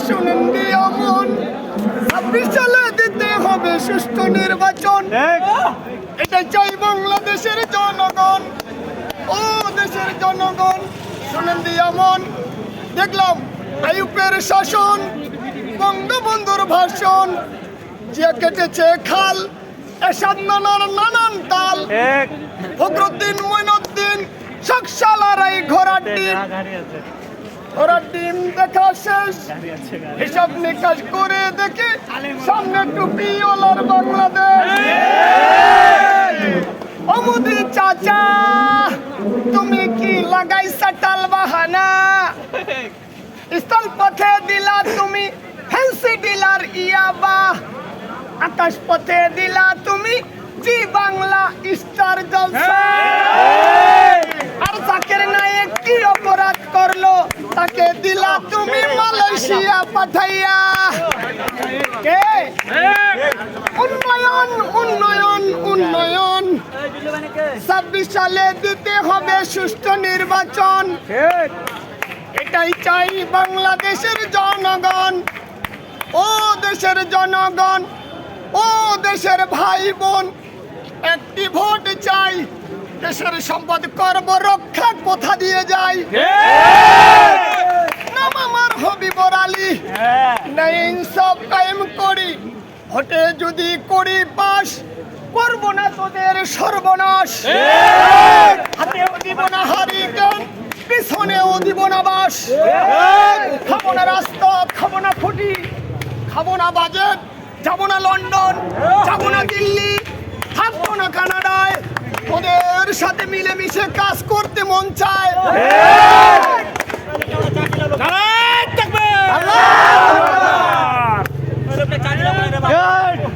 শুনেন নিয়মন 26 সালে দিতে হবে সুষ্ঠু নির্বাচন। এটা চাই বাংলাদেশের জনগণ ও দেশের জনগণ। শুনেন নিয়মন দেখলাম আইয়ুবের শাসন, বঙ্গবন্ধুর ভাষণ, যে কেটেছে খাল এরশাদ নানার নানান তাল, ফখরুদ্দিন মঈনুদ্দিন শকশালার এই ঘোড়ার ডিম দেখা শেষ, হিসাব নিকাশ করে দেখি সামনে টুপিওয়ালার বাংলাদেশ। ও মোদি চাচা তুমি কি লাগাইছা টাল বাহানা, স্থল পথে দিলা তুমি ফ্যান্সি ডিলার ইয়াবা, আকাশ পথে দিলা তুমি জি বাংলা স্টার জলসা। আর জাকির নায়েক কি অপরাধ করলো তাকে দিলা তুমি মালয়েশিয়া পাঠাইয়া। কে উন্নয়ন উন্নয়ন উন্নয়ন 26 সালে দিতে হবে সুষ্ঠু নির্বাচন। এটাই চাই বাংলাদেশের জনগণ ও দেশের জনগণ ও দেশের ভাই বোন। একটি ভোট চাই, দেশের সম্পদ করব রক্ষা কোথা দিয়ে যায়। নাম আমার হবিবর আলী, না ইনসাফ কায়েম করি, ভোটে যদি করি পাস করব না তোদের সর্বনাশ। হাতেও দিব না হারিকেন, পিছনেও দিব না বাস। খাবো না রাস্তা, খাবো না ফুটি, খাবো না বাজেট, যাবো না লন্ডন, যাবো না দিল্লি, থাকবো না কানাডায়। ওদের সাথে মিলেমিশে কাজ করতে মন চায়।